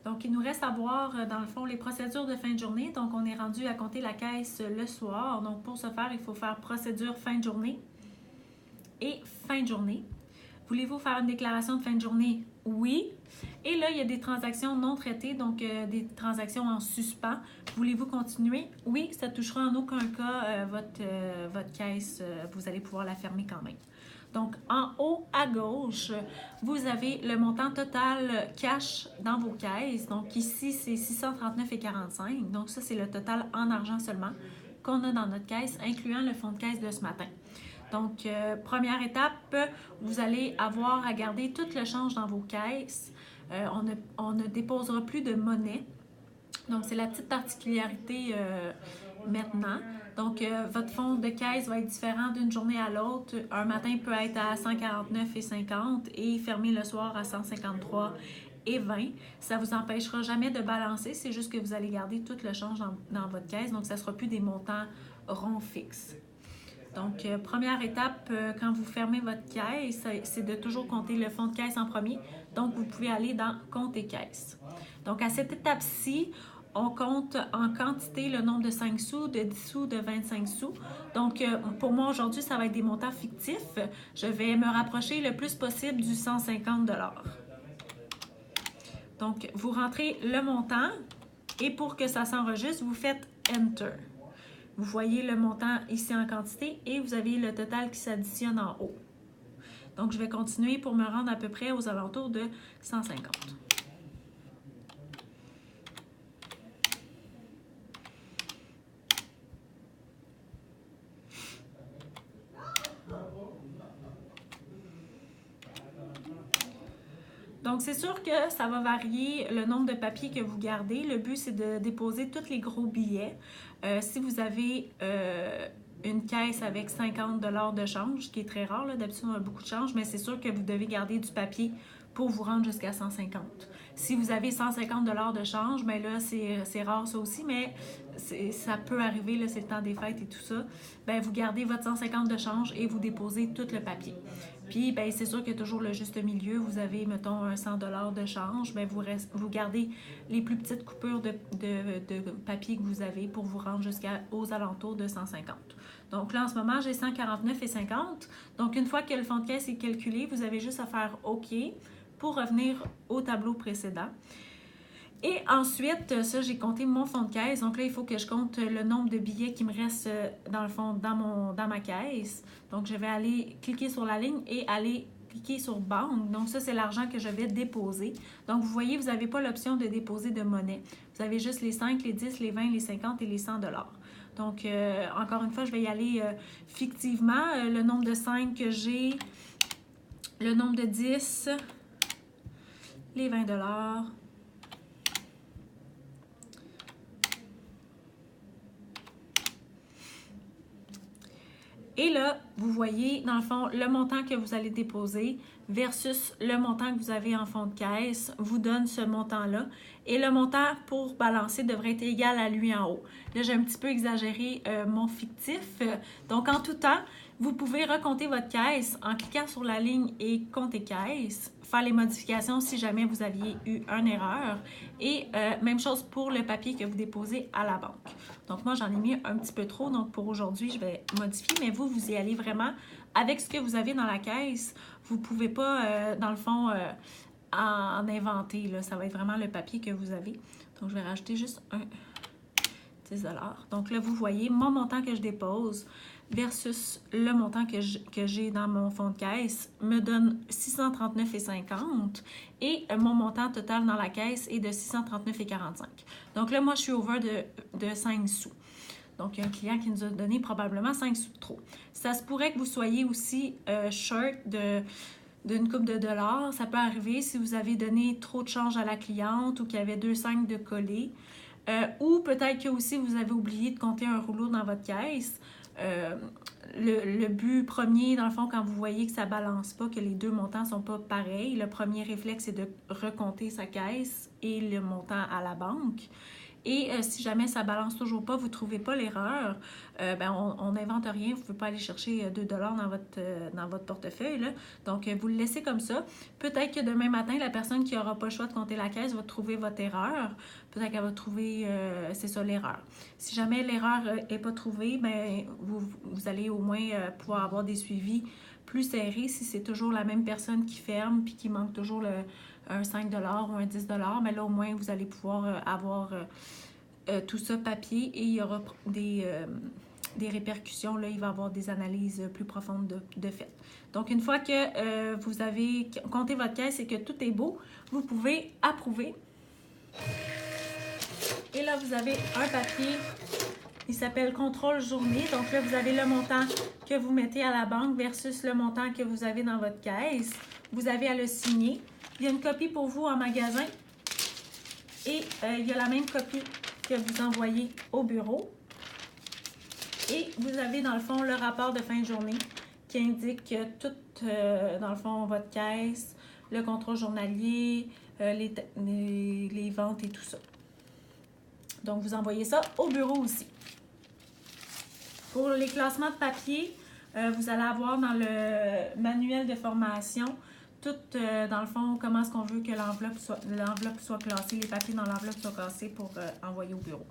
Donc, il nous reste à voir, dans le fond, les procédures de fin de journée. Donc, on est rendu à compter la caisse le soir. Donc, pour ce faire, il faut faire procédure fin de journée et fin de journée. Voulez-vous faire une déclaration de fin de journée? Oui. Et là, il y a des transactions non traitées, donc des transactions en suspens. Voulez-vous continuer? Oui, ça ne touchera en aucun cas votre caisse. Vous allez pouvoir la fermer quand même. Donc, en haut à gauche, vous avez le montant total cash dans vos caisses. Donc, ici, c'est 639,45. Donc, ça, c'est le total en argent seulement qu'on a dans notre caisse, incluant le fonds de caisse de ce matin. Donc, première étape, vous allez avoir à garder tout le change dans vos caisses. On ne déposera plus de monnaie. Donc, c'est la petite particularité maintenant. Donc, votre fonds de caisse va être différent d'une journée à l'autre. Un matin peut être à 149,50 et fermé le soir à 153,20. Ça ne vous empêchera jamais de balancer. C'est juste que vous allez garder tout le change dans votre caisse. Donc, ça ne sera plus des montants ronds fixes. Donc, première étape, quand vous fermez votre caisse, c'est de toujours compter le fonds de caisse en premier. Donc, vous pouvez aller dans compte et caisse. Donc, à cette étape-ci, on compte en quantité le nombre de 5 sous, de 10 sous, de 25 sous. Donc, pour moi, aujourd'hui, ça va être des montants fictifs. Je vais me rapprocher le plus possible du 150 $. Donc, vous rentrez le montant et pour que ça s'enregistre, vous faites Enter. Vous voyez le montant ici en quantité et vous avez le total qui s'additionne en haut. Donc, je vais continuer pour me rendre à peu près aux alentours de 150. Donc, c'est sûr que ça va varier le nombre de papiers que vous gardez. Le but, c'est de déposer tous les gros billets. Si vous avez une caisse avec 50 $ de change, ce qui est très rare, d'habitude, on a beaucoup de change, mais c'est sûr que vous devez garder du papier pour vous rendre jusqu'à 150. Si vous avez 150 $ de change, bien là, c'est rare ça aussi, mais ça peut arriver, là, c'est le temps des fêtes et tout ça. Bien, vous gardez votre 150 de change et vous déposez tout le papier. Puis, bien, c'est sûr qu'il y a toujours le juste milieu. Vous avez, mettons, un 100 $ de change, bien, vous gardez les plus petites coupures de papier que vous avez pour vous rendre jusqu'aux alentours de 150. Donc là, en ce moment, j'ai 149,50. Donc, une fois que le fonds de caisse est calculé, vous avez juste à faire OK pour revenir au tableau précédent. Et ensuite, ça, j'ai compté mon fonds de caisse. Donc là, il faut que je compte le nombre de billets qui me reste dans le fond, dans ma caisse. Donc, je vais aller cliquer sur la ligne et aller cliquer sur banque. Donc, ça, c'est l'argent que je vais déposer. Donc, vous voyez, vous n'avez pas l'option de déposer de monnaie. Vous avez juste les 5, les 10, les 20, les 50 et les 100 $. Donc, encore une fois, je vais y aller fictivement. Le nombre de 5 que j'ai, le nombre de 10, les 20 $. Et là, vous voyez, dans le fond, le montant que vous allez déposer versus le montant que vous avez en fonds de caisse vous donne ce montant-là. Et le montant pour balancer devrait être égal à lui en haut. Là, j'ai un petit peu exagéré mon fictif. Donc, en tout temps, vous pouvez recompter votre caisse en cliquant sur la ligne et compter caisse, faire les modifications si jamais vous aviez eu une erreur. Et même chose pour le papier que vous déposez à la banque. Donc, moi, j'en ai mis un petit peu trop. Donc, pour aujourd'hui, je vais modifier. Mais vous y allez vraiment avec ce que vous avez dans la caisse. Vous ne pouvez pas, dans le fond, en inventer. Là. Ça va être vraiment le papier que vous avez. Donc, je vais rajouter juste un 10 $. Donc, là, vous voyez mon montant que je dépose versus le montant que j'ai dans mon fonds de caisse me donne 639,50 et mon montant total dans la caisse est de 639,45. Donc là, moi, je suis over de 5 sous. Donc, il y a un client qui nous a donné probablement 5 sous de trop. Ça se pourrait que vous soyez aussi short d'une coupe de dollars. Ça peut arriver si vous avez donné trop de change à la cliente ou qu'il y avait 2,5 de collés. Ou peut-être que aussi vous avez oublié de compter un rouleau dans votre caisse. Le but premier, dans le fond, quand vous voyez que ça ne balance pas, que les deux montants ne sont pas pareils, le premier réflexe, c'est de recompter sa caisse et le montant à la banque. Et si jamais ça balance toujours pas, vous ne trouvez pas l'erreur, on n'invente rien. Vous ne pouvez pas aller chercher 2 $ dans votre portefeuille, là. Donc, vous le laissez comme ça. Peut-être que demain matin, la personne qui n'aura pas le choix de compter la caisse va trouver votre erreur. Peut-être qu'elle va trouver, c'est ça, l'erreur. Si jamais l'erreur n'est pas trouvée, ben, vous allez au moins pouvoir avoir des suivis plus serrés si c'est toujours la même personne qui ferme puis qui manque toujours un 5 $ ou un 10 $. Mais là, au moins, vous allez pouvoir avoir tout ça papier et il y aura des répercussions. Là, il va y avoir des analyses plus profondes de fait. Donc, une fois que vous avez compté votre caisse et que tout est beau, vous pouvez approuver. Et là, vous avez un papier, il s'appelle contrôle journée. Donc là, vous avez le montant que vous mettez à la banque versus le montant que vous avez dans votre caisse. Vous avez à le signer. Il y a une copie pour vous en magasin. Et il y a la même copie que vous envoyez au bureau. Et vous avez dans le fond le rapport de fin de journée qui indique tout, dans le fond, votre caisse, le contrôle journalier, les ventes et tout ça. Donc, vous envoyez ça au bureau aussi. Pour les classements de papier, vous allez avoir dans le manuel de formation tout, dans le fond, comment est-ce qu'on veut que l'enveloppe soit classée, les papiers dans l'enveloppe soient classés pour envoyer au bureau.